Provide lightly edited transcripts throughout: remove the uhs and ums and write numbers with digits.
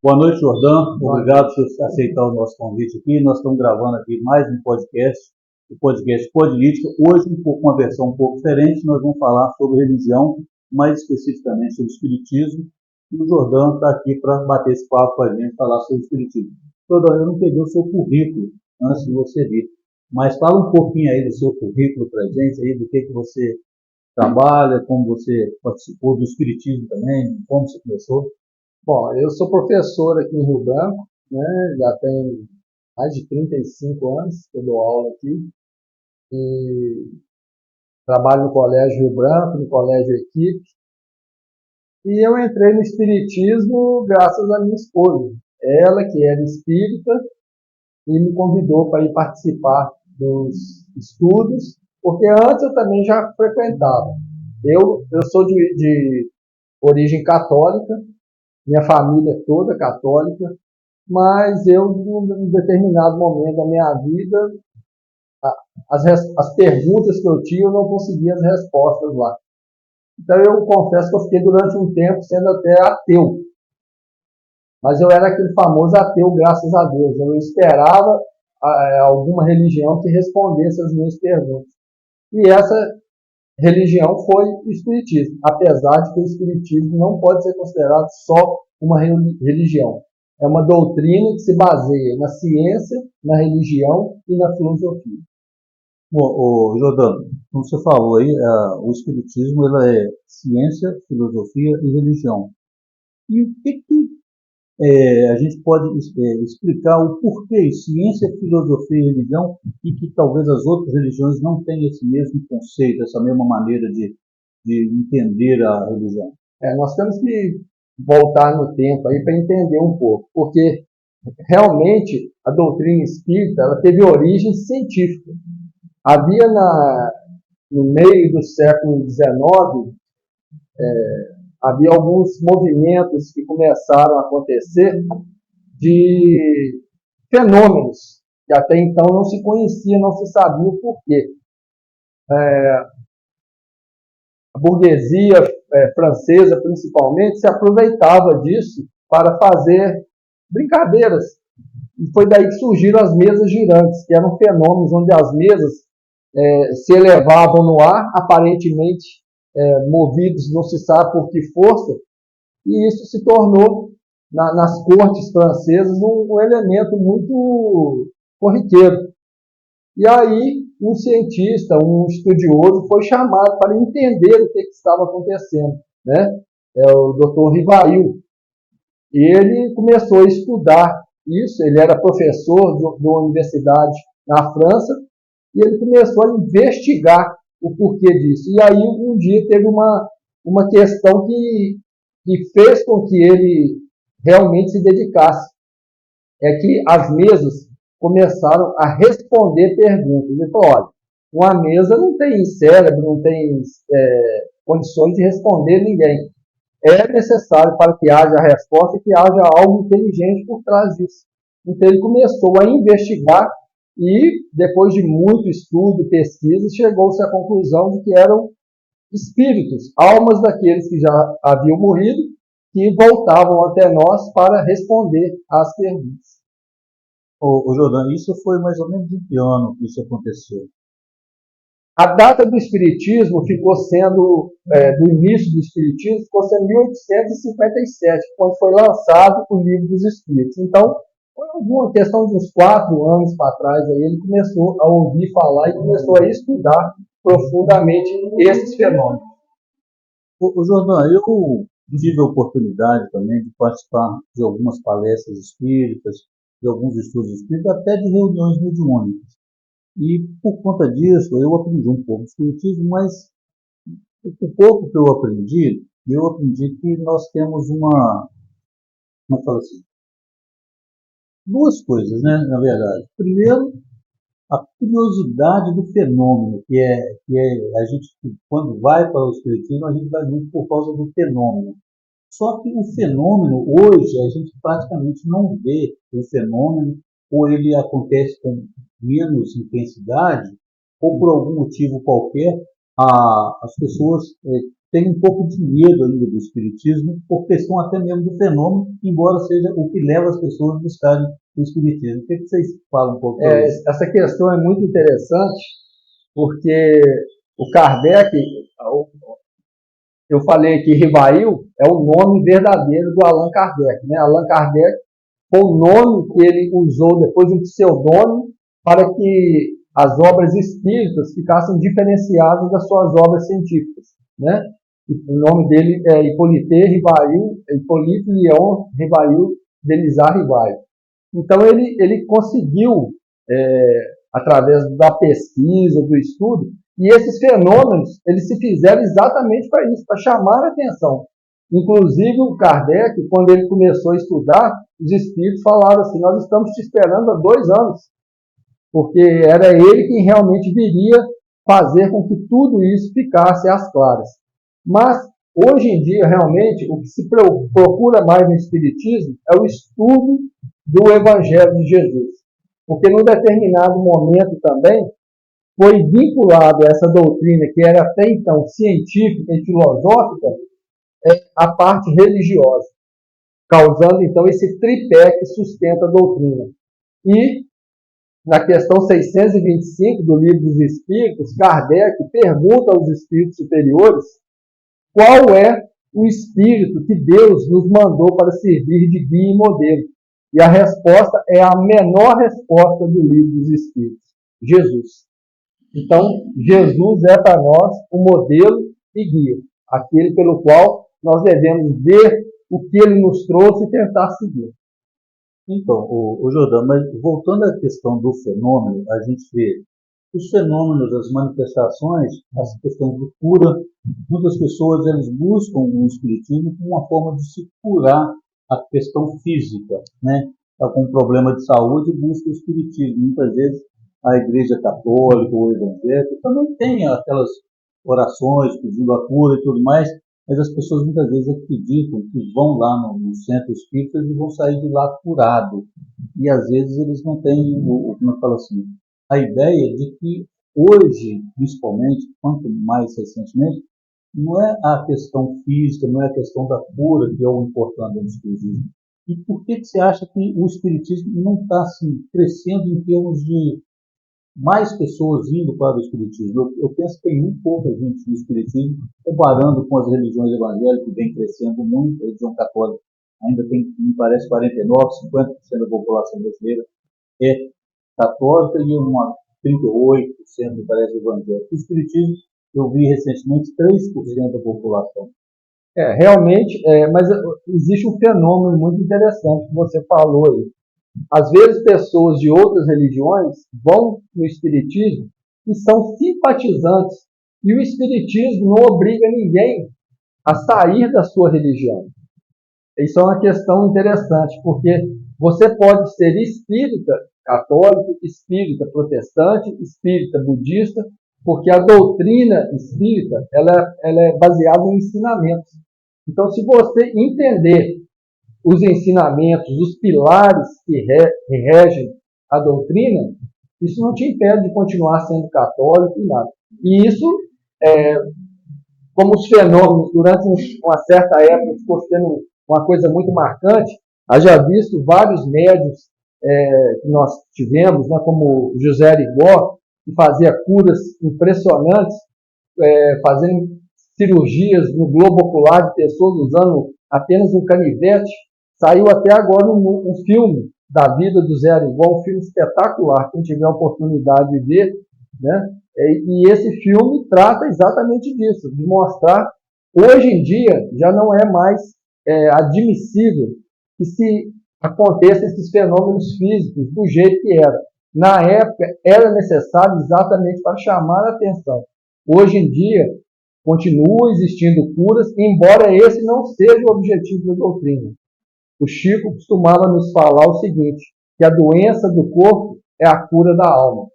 Boa noite, Jordão. Obrigado por aceitar o nosso convite aqui. Nós estamos gravando aqui mais um podcast, o podcast Política. Hoje, uma versão um pouco diferente, nós vamos falar sobre religião, mais especificamente sobre espiritismo. E o Jordão está aqui para bater esse papo com a gente, falar sobre espiritismo. Jordão, eu não peguei o seu currículo antes de você vir, mas fala um pouquinho aí do seu currículo para a gente, aí, do que você trabalha, como você participou do espiritismo também, como você começou. Bom, eu sou professor aqui em Rio Branco, né? Já tem mais de 35 anos que eu dou aula aqui e trabalho no Colégio Rio Branco, no Colégio Equipe. E eu entrei no espiritismo graças à minha esposa. Ela, que era espírita, e me convidou para ir participar dos estudos, porque antes eu também já frequentava. Eu sou de origem católica, minha família é toda católica, mas eu, em determinado momento da minha vida, as perguntas que eu tinha, eu não conseguia as respostas lá. Então eu confesso que eu fiquei durante um tempo sendo até ateu. Mas eu era aquele famoso ateu, graças a Deus. Eu esperava alguma religião que respondesse as minhas perguntas. E essa religião foi o Espiritismo, apesar de que o Espiritismo não pode ser considerado só uma religião. É uma doutrina que se baseia na ciência, na religião e na filosofia. Bom, Jordano, como você falou aí, o Espiritismo ela é ciência, filosofia e religião. E o que a gente pode explicar o porquê ciência, filosofia e religião e que talvez as outras religiões não tenham esse mesmo conceito, essa mesma maneira de entender a religião? Nós temos que voltar no tempo aí para entender um pouco, porque realmente a doutrina espírita ela teve origem científica. Havia no meio do século XIX, havia alguns movimentos que começaram a acontecer de fenômenos que até então não se conhecia, não se sabia o porquê. A burguesia francesa, principalmente, se aproveitava disso para fazer brincadeiras. E foi daí que surgiram as mesas girantes, que eram fenômenos onde as mesas se elevavam no ar, aparentemente movidos não se sabe por que força, e isso se tornou, nas cortes francesas, um elemento muito corriqueiro. E aí, um cientista, um estudioso, foi chamado para entender o que estava acontecendo, né? É o Dr. Rivail. E ele começou a estudar isso, ele era professor de uma universidade na França, e ele começou a investigar o porquê disso. E aí, um dia, teve uma questão que fez com que ele realmente se dedicasse. É que as mesas começaram a responder perguntas. Ele falou, olha, uma mesa não tem cérebro, não tem condições de responder ninguém. É necessário para que haja a resposta que haja algo inteligente por trás disso. Então ele começou a investigar e, depois de muito estudo e pesquisa, chegou-se à conclusão de que eram espíritos, almas daqueles que já haviam morrido, que voltavam até nós para responder às perguntas. Jordano, isso foi mais ou menos em que ano que isso aconteceu? A data do Espiritismo ficou sendo, do início do Espiritismo, ficou sendo 1857, quando foi lançado o Livro dos Espíritos. Então, foi uma questão de uns 4 anos para trás, aí ele começou a ouvir falar e começou a estudar profundamente esses fenômenos. Jordano, eu tive a oportunidade também de participar de algumas palestras espíritas, de alguns estudos espíritas, até de reuniões mediúnicas. E por conta disso, eu aprendi um pouco de espiritismo, mas o pouco que eu aprendi que nós temos como falo assim, duas coisas, né, na verdade. Primeiro, a curiosidade do fenômeno, que é a gente, quando vai para o espiritismo, a gente vai muito por causa do fenômeno. Só que o fenômeno, hoje, a gente praticamente não vê o fenômeno, ou ele acontece com menos intensidade, ou por algum motivo qualquer, as pessoas tem um pouco de medo ainda do espiritismo, por questão até mesmo do fenômeno, embora seja o que leva as pessoas a buscarem o espiritismo. O que vocês falam um pouco sobre isso? Essa questão é muito interessante, porque o Kardec, eu falei que Rivail é o nome verdadeiro do Allan Kardec, né? Allan Kardec foi o nome que ele usou depois de um pseudônimo para que as obras espíritas ficassem diferenciadas das suas obras científicas, né? O nome dele é Hippolyte Rivail, Hippolyte Léon Rivail Delisard Rivail. Então ele conseguiu, através da pesquisa, do estudo, e esses fenômenos eles se fizeram exatamente para isso, para chamar a atenção. Inclusive o Kardec, quando ele começou a estudar, os espíritos falaram assim: nós estamos te esperando há 2 anos, porque era ele quem realmente viria fazer com que tudo isso ficasse às claras. Mas, hoje em dia, realmente, o que se procura mais no Espiritismo é o estudo do Evangelho de Jesus. Porque, num determinado momento também, foi vinculado a essa doutrina, que era até então científica e filosófica, a parte religiosa, causando, então, esse tripé que sustenta a doutrina. E, na questão 625 do Livro dos Espíritos, Kardec pergunta aos espíritos superiores qual é o espírito que Deus nos mandou para servir de guia e modelo. E a resposta é a menor resposta do Livro dos Espíritos: Jesus. Então, Jesus é para nós o modelo e guia, aquele pelo qual nós devemos ver o que ele nos trouxe e tentar seguir. Então, o Jordão, mas voltando à questão do fenômeno, a gente vê os fenômenos, as manifestações, as questões de cura. Muitas pessoas eles buscam o espiritismo como uma forma de se curar a questão física, né? Está com um problema de saúde e busca o espiritismo. Muitas vezes a Igreja Católica ou evangélica também tem aquelas orações pedindo a cura e tudo mais, mas as pessoas muitas vezes acreditam que vão lá no centro espírita e vão sair de lá curado. E às vezes eles não têm, como eu falo assim, a ideia de que hoje, principalmente, quanto mais recentemente, não é a questão física, não é a questão da cura que é o importante do espiritismo. E por que você acha que o espiritismo não está assim, crescendo em termos de mais pessoas indo para o espiritismo? Eu penso que tem muito pouca gente no espiritismo, comparando com as religiões evangélicas, que vem crescendo muito. A religião católica ainda tem, me parece, 49%, 50% da população brasileira é católica e uma 38%, me parece, evangélica. O espiritismo, eu vi recentemente, 3% da população. Realmente, mas existe um fenômeno muito interessante que você falou aí. Às vezes, pessoas de outras religiões vão no espiritismo e são simpatizantes. E o espiritismo não obriga ninguém a sair da sua religião. Isso é uma questão interessante, porque você pode ser espírita católico, espírita protestante, espírita budista, porque a doutrina espírita ela é baseada em ensinamentos. Então, se você entender os ensinamentos, os pilares que regem a doutrina, isso não te impede de continuar sendo católico e nada. E isso, como os fenômenos, durante uma certa época, ficou sendo uma coisa muito marcante, haja visto vários médiuns que nós tivemos, né, como José Arigó, que fazia curas impressionantes, fazendo cirurgias no globo ocular de pessoas usando apenas um canivete. Saiu até agora um filme da vida do Zé Arigó, um filme espetacular, quem tiver a oportunidade de ver, né? E esse filme trata exatamente disso, de mostrar, hoje em dia, já não é mais admissível que se aconteçam esses fenômenos físicos do jeito que era. Na época, era necessário exatamente para chamar a atenção. Hoje em dia, continua existindo curas, embora esse não seja o objetivo da doutrina. O Chico costumava nos falar o seguinte, que a doença do corpo é a cura da alma.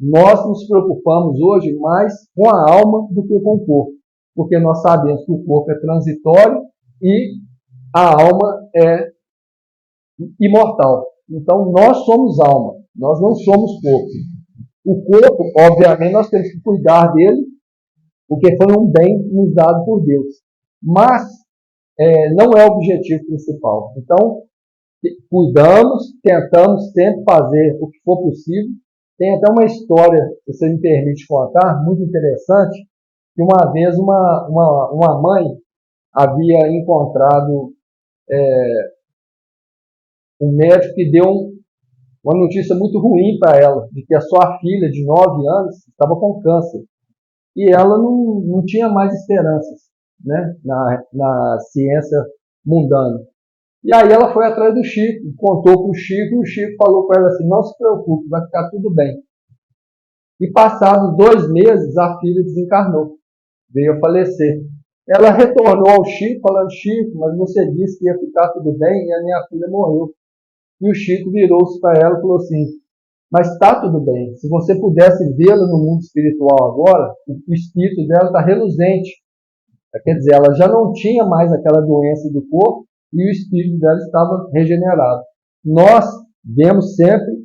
Nós nos preocupamos hoje mais com a alma do que com o corpo, porque nós sabemos que o corpo é transitório e a alma é imortal. Então, nós somos alma, nós não somos corpo. O corpo, obviamente, nós temos que cuidar dele porque foi um bem nos dado por Deus. Mas não é o objetivo principal. Então, cuidamos, tentamos sempre fazer o que for possível. Tem até uma história, se você me permite contar, muito interessante, que uma vez uma mãe havia encontrado um médico que deu uma notícia muito ruim para ela, de que a sua filha de 9 anos estava com câncer. E ela não tinha mais esperanças, né, na ciência mundana. E aí ela foi atrás do Chico, contou para o Chico, e o Chico falou para ela assim, não se preocupe, vai ficar tudo bem. E passados 2 meses, a filha desencarnou, veio a falecer. Ela retornou ao Chico, falando, Chico, mas você disse que ia ficar tudo bem e a minha filha morreu. E o Chico virou-se para ela e falou assim, mas está tudo bem. Se você pudesse vê-la no mundo espiritual agora, o espírito dela está reluzente. Quer dizer, ela já não tinha mais aquela doença do corpo e o espírito dela estava regenerado. Nós vemos sempre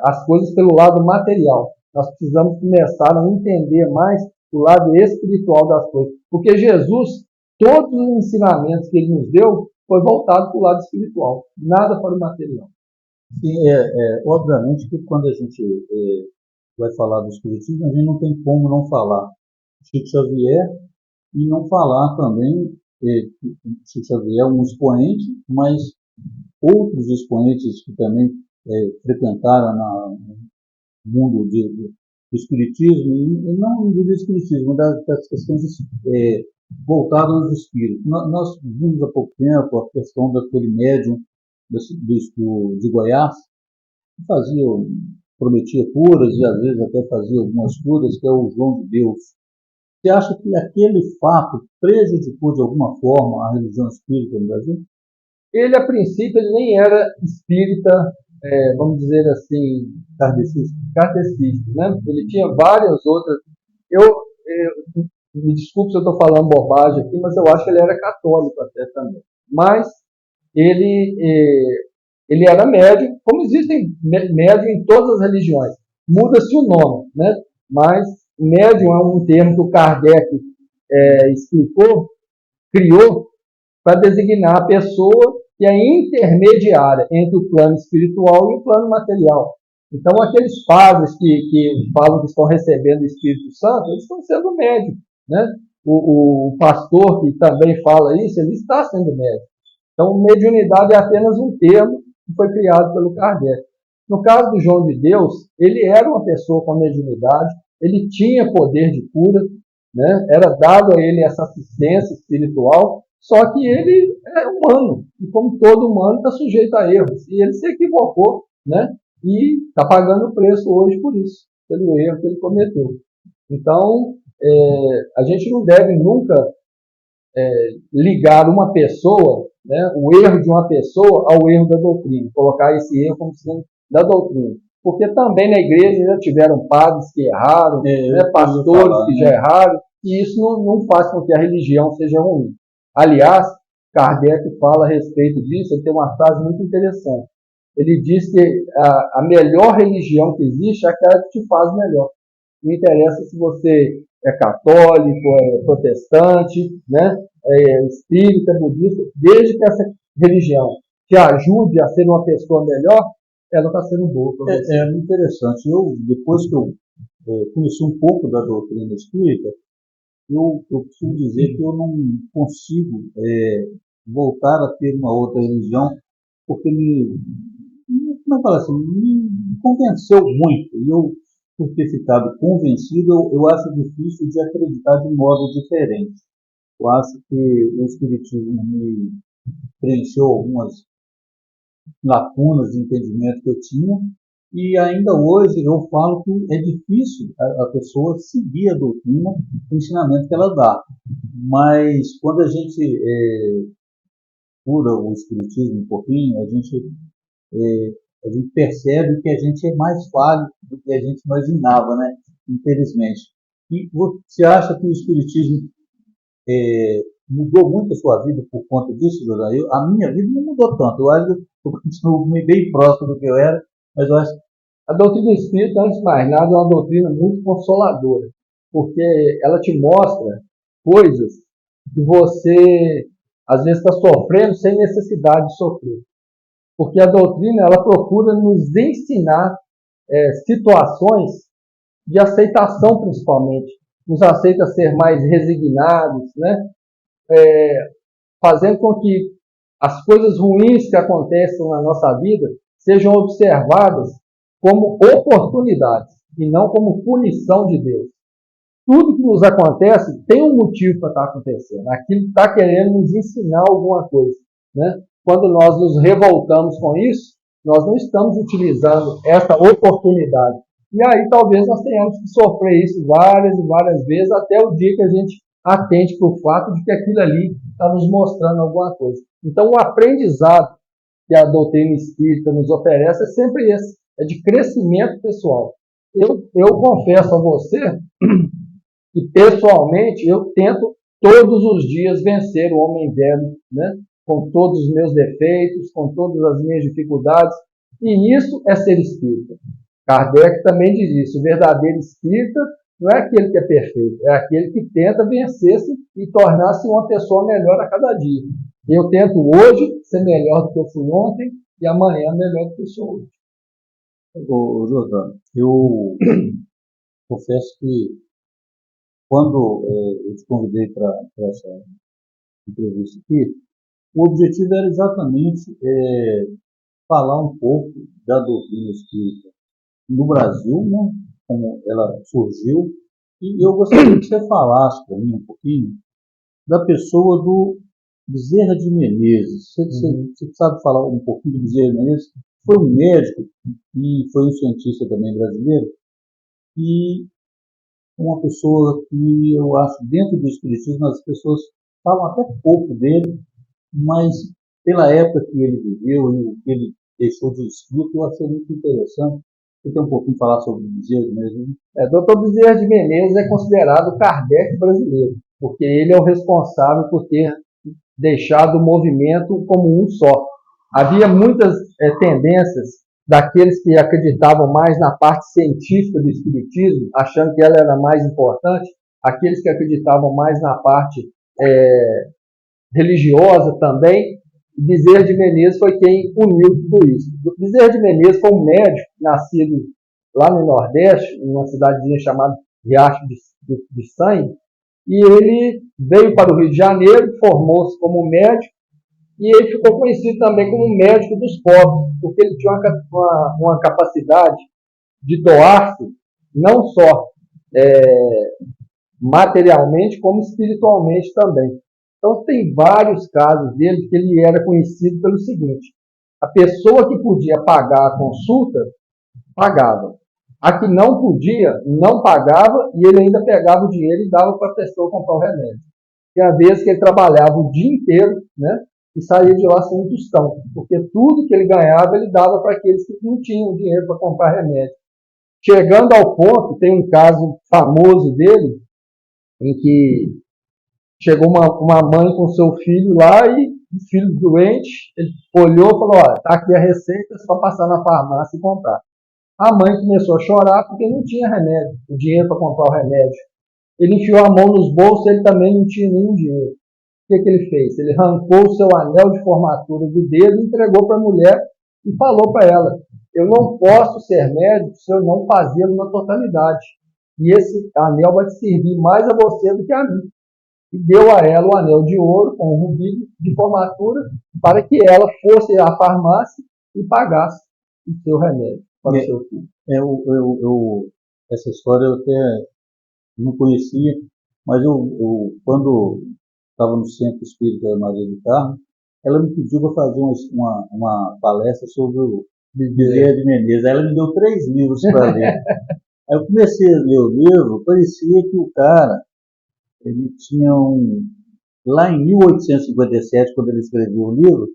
as coisas pelo lado material. Nós precisamos começar a entender mais o lado espiritual das coisas. Porque Jesus, todos os ensinamentos que ele nos deu, foi voltado para o lado espiritual, nada para o material. Sim, obviamente que quando a gente vai falar do Espiritismo, a gente não tem como não falar Chico Xavier e não falar também, Chico Xavier é um expoente, mas outros expoentes que também frequentaram no mundo do Espiritismo, e não do Espiritismo, das questões voltadas aos espíritos. Nós vimos há pouco tempo a questão daquele médium de Goiás, que prometia curas e às vezes até fazia algumas curas, que é o João de Deus. Você acha que aquele fato prejudicou de alguma forma a religião espírita no Brasil? Ele, a princípio, ele nem era espírita, vamos dizer assim, kardecista, né? Ele tinha várias outras. Me desculpe se eu estou falando bobagem aqui, mas eu acho que ele era católico até também. Mas ele era médium, como existem médium em todas as religiões. Muda-se o nome, né? Mas médium é um termo que o Kardec criou para designar a pessoa que é intermediária entre o plano espiritual e o plano material. Então, aqueles padres que falam que estão recebendo o Espírito Santo, eles estão sendo médium, né? O pastor que também fala isso, ele está sendo médium. Então, mediunidade é apenas um termo que foi criado pelo Kardec. No caso do João de Deus, ele era uma pessoa com mediunidade, ele tinha poder de cura, né? Era dado a ele essa assistência espiritual, só que ele é humano, e como todo humano está sujeito a erros, e ele se equivocou, né? E está pagando o preço hoje por isso, pelo erro que ele cometeu. Então, a gente não deve nunca ligar uma pessoa, né, o erro de uma pessoa ao erro da doutrina, colocar esse erro como sendo da doutrina. Porque também na igreja já tiveram padres que erraram, né, pastores que já erraram, e isso não faz com que a religião seja ruim. Aliás, Kardec fala a respeito disso, ele tem uma frase muito interessante. Ele diz que a melhor religião que existe é aquela que te faz melhor. Não interessa se você é católico, é protestante, né, é espírita, budista, desde que essa religião te ajude a ser uma pessoa melhor, ela está sendo boa para você. É muito interessante. Depois que eu conheci um pouco da doutrina espírita, eu preciso dizer que eu não consigo voltar a ter uma outra religião, porque como eu falo assim, me convenceu muito. E eu, por ter ficado convencido, eu acho difícil de acreditar de modo diferente. Eu acho que o Espiritismo me preencheu algumas lacunas de entendimento que eu tinha, e ainda hoje eu falo que é difícil a pessoa seguir a doutrina, o ensinamento que ela dá. Mas quando a gente cura o Espiritismo um pouquinho, a gente percebe que a gente é mais falho do que a gente imaginava, né? Infelizmente. E você acha que o Espiritismo mudou muito a sua vida por conta disso, José? A minha vida não mudou tanto. Eu acho que eu continuo bem próximo do que eu era, mas eu acho que a doutrina espírita, antes de mais nada, é uma doutrina muito consoladora. porque ela te mostra coisas que você, às vezes, está sofrendo sem necessidade de sofrer. Porque a doutrina, ela procura nos ensinar situações de aceitação, principalmente. Nos aceita ser mais resignados, né? Fazendo com que as coisas ruins que acontecem na nossa vida sejam observadas como oportunidades e não como punição de Deus. Tudo que nos acontece tem um motivo para estar acontecendo. Aquilo está querendo nos ensinar alguma coisa, né? Quando nós nos revoltamos com isso, nós não estamos utilizando essa oportunidade. E aí talvez nós tenhamos que sofrer isso várias e várias vezes até o dia que a gente atente para o fato de que aquilo ali está nos mostrando alguma coisa. Então o aprendizado que a doutrina espírita nos oferece é sempre esse, é de crescimento pessoal. Eu confesso a você que pessoalmente eu tento todos os dias vencer o homem velho, né? Com todos os meus defeitos, com todas as minhas dificuldades, e isso é ser espírita. Kardec também diz isso, o verdadeiro espírita não é aquele que é perfeito, é aquele que tenta vencer-se e tornar-se uma pessoa melhor a cada dia. Eu tento hoje ser melhor do que eu fui ontem e amanhã melhor do que eu sou hoje. Jordão, eu confesso que quando eu te convidei para essa entrevista aqui, o objetivo era exatamente falar um pouco da doutrina espírita no Brasil, né, como ela surgiu, e eu gostaria que você falasse para mim um pouquinho da pessoa do Bezerra de Menezes. Você sabe falar um pouquinho do Bezerra de Menezes? Foi um médico e foi um cientista também brasileiro, e uma pessoa que eu acho, dentro do espiritismo, as pessoas falam até pouco dele, mas pela época que ele viveu e o que ele deixou de escrito, eu achei muito interessante. Você tem um pouquinho para falar sobre o Bezerra de Menezes? Dr. Bezerra de Menezes é considerado o Kardec brasileiro, porque ele é o responsável por ter deixado o movimento como um só. Havia muitas tendências daqueles que acreditavam mais na parte científica do espiritismo, achando que ela era mais importante, aqueles que acreditavam mais na parte religiosa também. Bezerra de Menezes foi quem uniu tudo isso. Bezerra de Menezes foi um médico nascido lá no Nordeste, em uma cidadezinha chamada Riacho de Sangue, e ele veio para o Rio de Janeiro, formou-se como médico, e ele ficou conhecido também como médico dos pobres, porque ele tinha uma capacidade de doar-se, não só materialmente, como espiritualmente também. Então, tem vários casos dele que ele era conhecido pelo seguinte: a pessoa que podia pagar a consulta, pagava. A que não podia, não pagava, e ele ainda pegava o dinheiro e dava para a pessoa comprar o remédio. Tinha vezes que ele trabalhava o dia inteiro, né, e saía de lá sem um tostão, porque tudo que ele ganhava, ele dava para aqueles que não tinham dinheiro para comprar remédio. Chegando ao ponto, tem um caso famoso dele, em que chegou uma mãe com seu filho lá e o filho doente, ele olhou e falou: olha, está aqui a receita, é só passar na farmácia e comprar. A mãe começou a chorar porque não tinha remédio, o dinheiro para comprar o remédio. Ele enfiou a mão nos bolsos, ele também não tinha nenhum dinheiro. O que ele fez? Ele arrancou o seu anel de formatura do dedo, entregou para a mulher e falou para ela: eu não posso ser médico se eu não fazê-lo na totalidade. E esse anel vai te servir mais a você do que a mim. E deu a ela o anel de ouro com o rubi de formatura para que ela fosse à farmácia e pagasse o seu remédio para o seu filho. Essa história eu até não conhecia, mas quando estava no Centro Espírita da Maria do Carmo, ela me pediu para fazer uma palestra sobre o Bezerra de Menezes. Aí ela me deu 3 livros para ler. Aí eu comecei a ler o livro, parecia que o cara, ele tinha lá em 1857, quando ele escreveu o livro,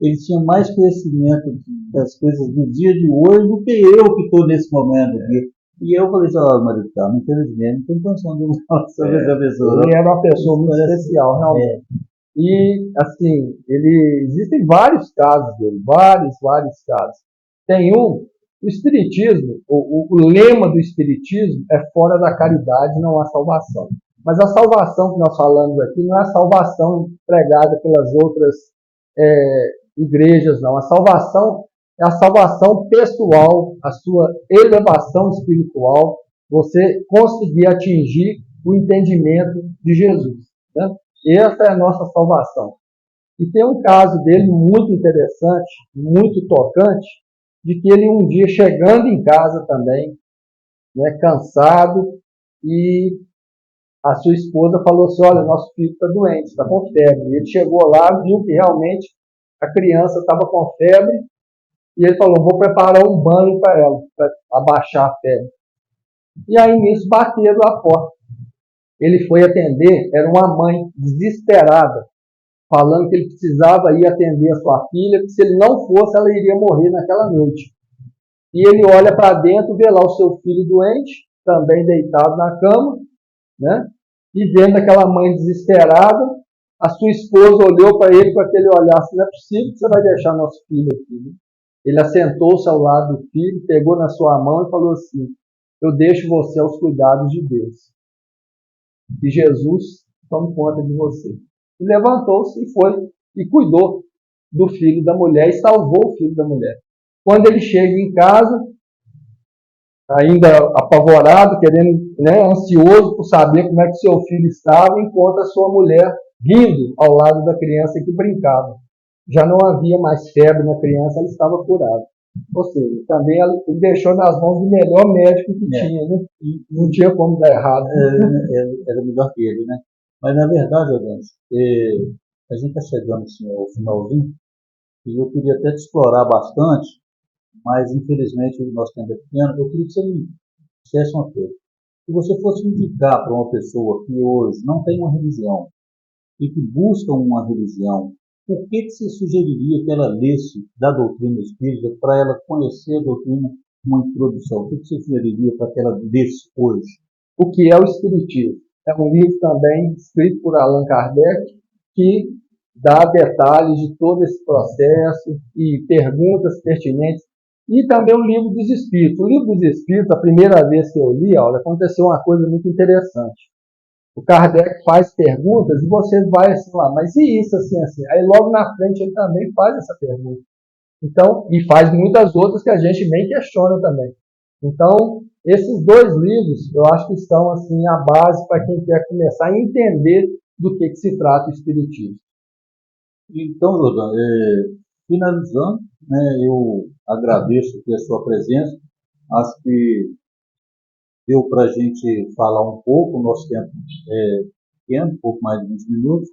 ele tinha mais conhecimento das coisas do dia de hoje do que eu que estou nesse momento aqui. E eu falei: olha, Maria do Carmo, infelizmente, não tem condição de falar sobre essa pessoa. Ele era uma pessoa muito especial, realmente. E, assim, existem vários casos dele, vários casos. Tem um O Espiritismo, o lema do Espiritismo é fora da caridade não há salvação. Mas a salvação que nós falamos aqui não é a salvação pregada pelas outras igrejas, não. A salvação é a salvação pessoal, a sua elevação espiritual, você conseguir atingir o entendimento de Jesus. Né? Essa é a nossa salvação. E tem um caso dele muito interessante, muito tocante, de que ele um dia chegando em casa também, né, cansado, e a sua esposa falou assim, olha, nosso filho está doente, está com febre. E ele chegou lá, viu que realmente a criança estava com febre, e ele falou, vou preparar um banho para ela, para abaixar a febre. E aí nisso bateram a porta. Ele foi atender, era uma mãe desesperada, falando que ele precisava ir atender a sua filha, que se ele não fosse, ela iria morrer naquela noite. E ele olha para dentro, vê lá o seu filho doente, também deitado na cama, né? E vendo aquela mãe desesperada, a sua esposa olhou para ele com aquele olhar assim, não é possível que você vai deixar nosso filho aqui. Né? Ele assentou-se ao lado do filho, pegou na sua mão e falou assim, eu deixo você aos cuidados de Deus. E Jesus tome conta de você. E levantou-se e foi, e cuidou do filho da mulher, e salvou o filho da mulher. Quando ele chega em casa, ainda apavorado, querendo, né, ansioso por saber como é que seu filho estava, encontra a sua mulher rindo ao lado da criança que brincava. Já não havia mais febre na criança, ela estava curada. Ou seja, também ele deixou nas mãos do melhor médico que tinha, né? E não tinha como dar errado. Era melhor que ele, né? Mas, na verdade, Adantes, a gente está chegando assim, ao finalzinho, e eu queria até te explorar bastante, mas, infelizmente, o nosso tempo é pequeno. Eu queria que você me dissesse uma coisa. Se você fosse indicar para uma pessoa que hoje não tem uma religião e que busca uma religião, por que você sugeriria que ela lesse da doutrina espírita para ela conhecer a doutrina, uma introdução? O que você sugeriria para que ela lesse hoje? O que é o Espiritismo? É um livro também escrito por Allan Kardec que dá detalhes de todo esse processo e perguntas pertinentes. E também o Livro dos Espíritos. O Livro dos Espíritos, a primeira vez que eu li, olha, aconteceu uma coisa muito interessante. O Kardec faz perguntas e você vai assim lá, mas e isso assim, assim? Aí logo na frente ele também faz essa pergunta. Então, e faz muitas outras que a gente bem questiona também. Então, esses dois livros, eu acho que são assim a base para quem quer começar a entender do que se trata o Espiritismo. Então, Jordão, finalizando, né, eu agradeço aqui a sua presença. Acho que deu para a gente falar um pouco, o nosso tempo é pequeno, um pouco mais de 20 minutos,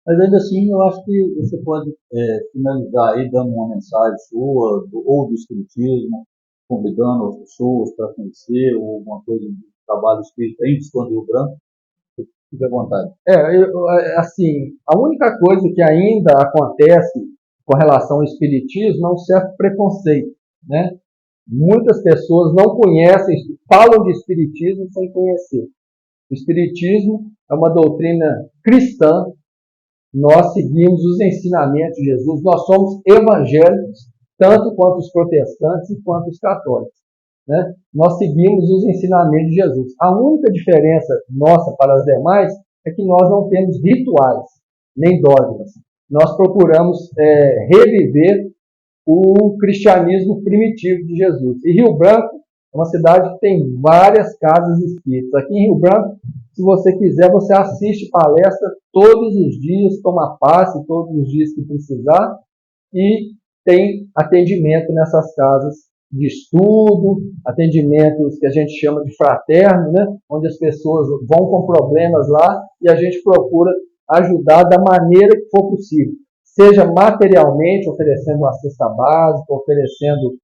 mas ainda assim eu acho que você pode finalizar aí dando uma mensagem sua, ou do Espiritismo, convidando as pessoas para conhecer, ou alguma coisa do trabalho espírita em Visconde Branco. Fique à vontade. Assim, a única coisa que ainda acontece com relação ao Espiritismo é um certo preconceito, né? Muitas pessoas não conhecem, falam de Espiritismo sem conhecer. O Espiritismo é uma doutrina cristã, nós seguimos os ensinamentos de Jesus, nós somos evangélicos, tanto quanto os protestantes e quanto os católicos. Né? Nós seguimos os ensinamentos de Jesus. A única diferença nossa para as demais é que nós não temos rituais, nem dogmas. Nós procuramos reviver o cristianismo primitivo de Jesus. E Rio Branco é uma cidade que tem várias casas espíritas. Aqui em Rio Branco, se você quiser, você assiste palestra todos os dias, toma passe todos os dias que precisar e tem atendimento nessas casas de estudo, atendimentos que a gente chama de fraterno, né? Onde as pessoas vão com problemas lá e a gente procura ajudar da maneira que for possível. Seja materialmente, oferecendo uma cesta básica, oferecendo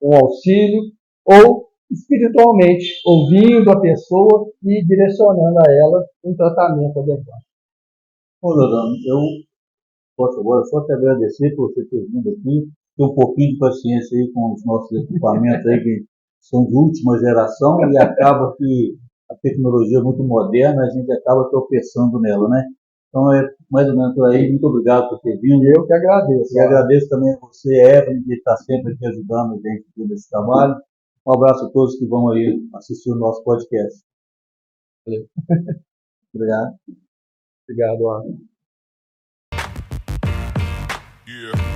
um auxílio, ou espiritualmente, ouvindo a pessoa e direcionando a ela um tratamento adequado. Bom, Jordano, eu posso agora só te agradecer por você ter vindo aqui, ter um pouquinho de paciência aí com os nossos equipamentos aí que são de última geração e acaba que a tecnologia é muito moderna, a gente acaba tropeçando nela, né? Então, mais ou menos por aí. Muito obrigado por ter vindo. Eu que agradeço. E agradeço também a você, Evelyn, que está sempre aqui ajudando a gente aqui nesse trabalho. Um abraço a todos que vão aí assistir o nosso podcast. Valeu. Obrigado. Obrigado, Ana. Yeah.